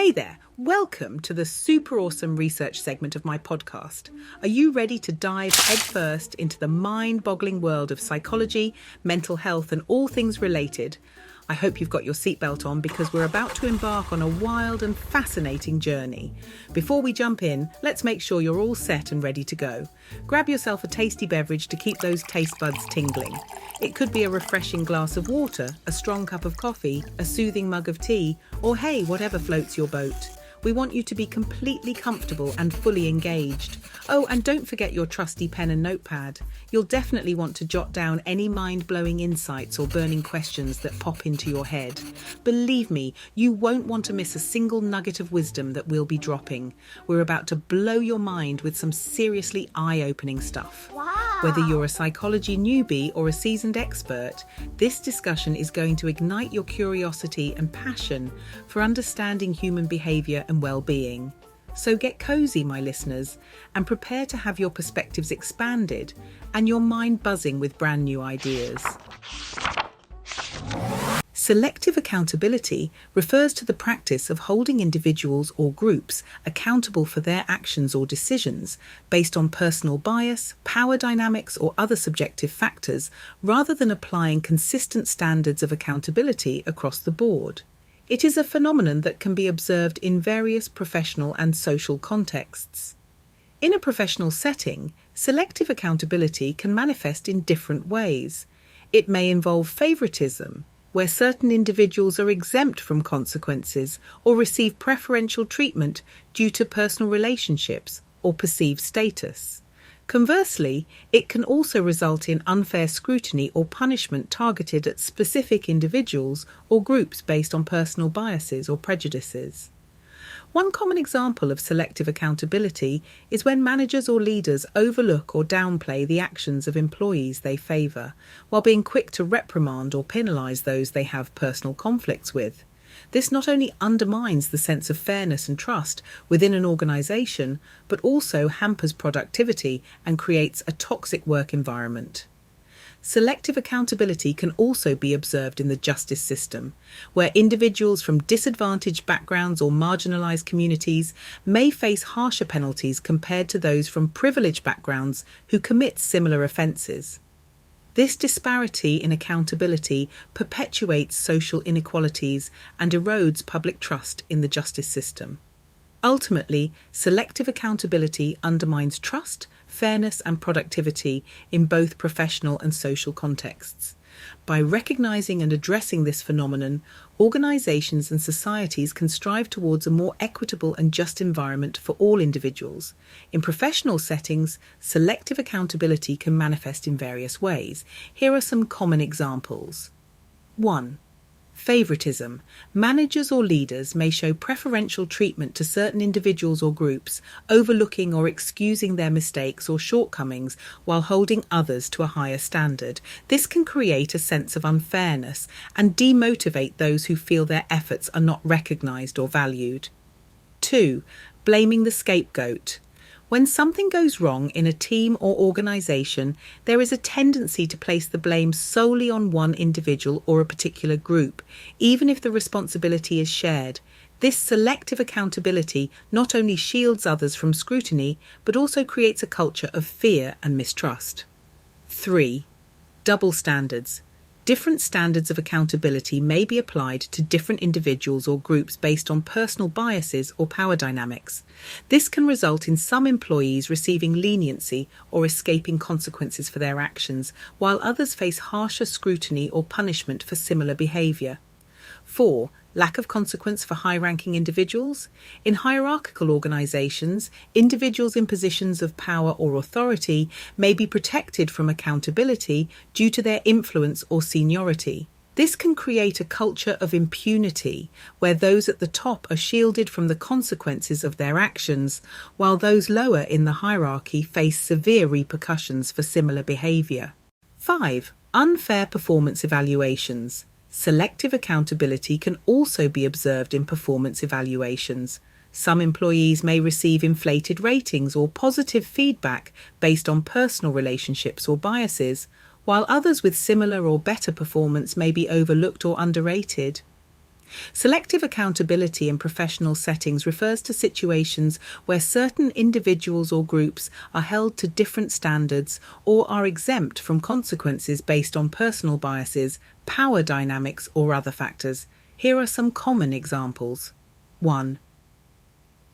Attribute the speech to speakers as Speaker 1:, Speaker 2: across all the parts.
Speaker 1: Hey there, welcome to the super awesome research segment of my podcast. Are you ready to dive headfirst into the mind-boggling world of psychology, mental health, and all things related? I hope you've got your seatbelt on because we're about to embark on a wild and fascinating journey. Before we jump in, let's make sure you're all set and ready to go. Grab yourself a tasty beverage to keep those taste buds tingling. It could be a refreshing glass of water, a strong cup of coffee, a soothing mug of tea, or hey, whatever floats your boat. We want you to be completely comfortable and fully engaged. Oh, and don't forget your trusty pen and notepad. You'll definitely want to jot down any mind-blowing insights or burning questions that pop into your head. Believe me, you won't want to miss a single nugget of wisdom that we'll be dropping. We're about to blow your mind with some seriously eye-opening stuff.
Speaker 2: Wow.
Speaker 1: Whether you're a psychology newbie or a seasoned expert, this discussion is going to ignite your curiosity and passion for understanding human behaviour and well-being. So get cozy, my listeners, and prepare to have your perspectives expanded and your mind buzzing with brand new ideas. Selective accountability refers to the practice of holding individuals or groups accountable for their actions or decisions based on personal bias, power dynamics, or other subjective factors, rather than applying consistent standards of accountability across the board. It is a phenomenon that can be observed in various professional and social contexts. In a professional setting, selective accountability can manifest in different ways. It may involve favoritism, where certain individuals are exempt from consequences or receive preferential treatment due to personal relationships or perceived status. Conversely, it can also result in unfair scrutiny or punishment targeted at specific individuals or groups based on personal biases or prejudices. One common example of selective accountability is when managers or leaders overlook or downplay the actions of employees they favour, while being quick to reprimand or penalise those they have personal conflicts with. This not only undermines the sense of fairness and trust within an organisation, but also hampers productivity and creates a toxic work environment. Selective accountability can also be observed in the justice system, where individuals from disadvantaged backgrounds or marginalised communities may face harsher penalties compared to those from privileged backgrounds who commit similar offences. This disparity in accountability perpetuates social inequalities and erodes public trust in the justice system. Ultimately, selective accountability undermines trust, fairness, and productivity in both professional and social contexts. By recognising and addressing this phenomenon, organisations and societies can strive towards a more equitable and just environment for all individuals. In professional settings, selective accountability can manifest in various ways. Here are some common examples. 1. Favoritism. Managers or leaders may show preferential treatment to certain individuals or groups, overlooking or excusing their mistakes or shortcomings while holding others to a higher standard. This can create a sense of unfairness and demotivate those who feel their efforts are not recognised or valued. 2. Blaming the scapegoat. When something goes wrong in a team or organisation, there is a tendency to place the blame solely on one individual or a particular group, even if the responsibility is shared. This selective accountability not only shields others from scrutiny, but also creates a culture of fear and mistrust. 3. Double standards. Different standards of accountability may be applied to different individuals or groups based on personal biases or power dynamics. This can result in some employees receiving leniency or escaping consequences for their actions, while others face harsher scrutiny or punishment for similar behaviour. 4. Lack of consequence for high-ranking individuals. In hierarchical organisations, individuals in positions of power or authority may be protected from accountability due to their influence or seniority. This can create a culture of impunity, where those at the top are shielded from the consequences of their actions, while those lower in the hierarchy face severe repercussions for similar behaviour. 5. Unfair performance evaluations. Selective accountability can also be observed in performance evaluations. Some employees may receive inflated ratings or positive feedback based on personal relationships or biases, while others with similar or better performance may be overlooked or underrated. Selective accountability in professional settings refers to situations where certain individuals or groups are held to different standards or are exempt from consequences based on personal biases, power dynamics, or other factors. Here are some common examples. 1.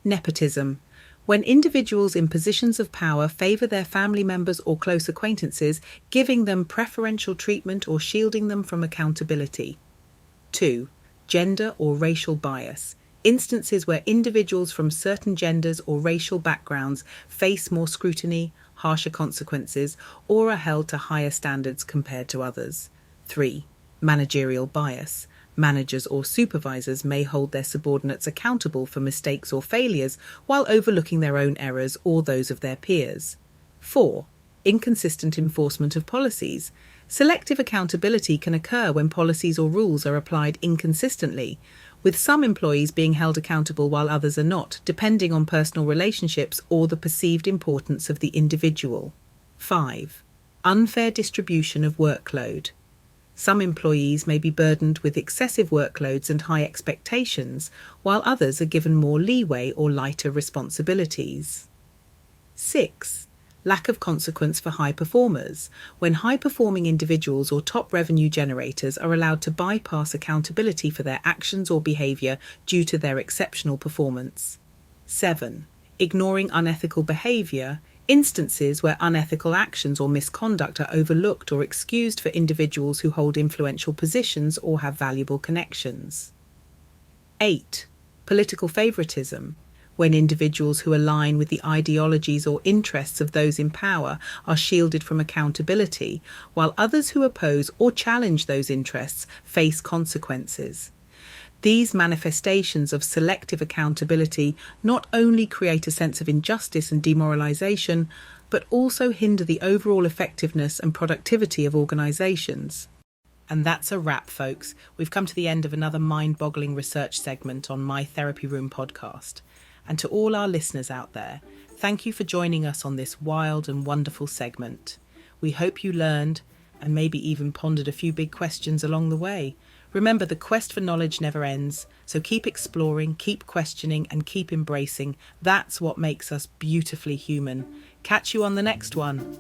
Speaker 1: Nepotism. When individuals in positions of power favour their family members or close acquaintances, giving them preferential treatment or shielding them from accountability. 2. Gender or racial bias. Instances where individuals from certain genders or racial backgrounds face more scrutiny, harsher consequences, or are held to higher standards compared to others. 3. Managerial bias. Managers or supervisors may hold their subordinates accountable for mistakes or failures while overlooking their own errors or those of their peers. 4. Inconsistent enforcement of policies. Selective accountability can occur when policies or rules are applied inconsistently, with some employees being held accountable while others are not, depending on personal relationships or the perceived importance of the individual. 5. Unfair distribution of workload. Some employees may be burdened with excessive workloads and high expectations, while others are given more leeway or lighter responsibilities. 6. Lack of consequence for high performers, when high-performing individuals or top revenue generators are allowed to bypass accountability for their actions or behaviour due to their exceptional performance. 7. Ignoring unethical behaviour, instances where unethical actions or misconduct are overlooked or excused for individuals who hold influential positions or have valuable connections. 8. Political favouritism, when individuals who align with the ideologies or interests of those in power are shielded from accountability, while others who oppose or challenge those interests face consequences. These manifestations of selective accountability not only create a sense of injustice and demoralisation, but also hinder the overall effectiveness and productivity of organisations. And that's a wrap, folks. We've come to the end of another mind-boggling research segment on My Therapy Room podcast. And to all our listeners out there, thank you for joining us on this wild and wonderful segment. We hope you learned and maybe even pondered a few big questions along the way. Remember, the quest for knowledge never ends, so keep exploring, keep questioning, and keep embracing. That's what makes us beautifully human. Catch you on the next one.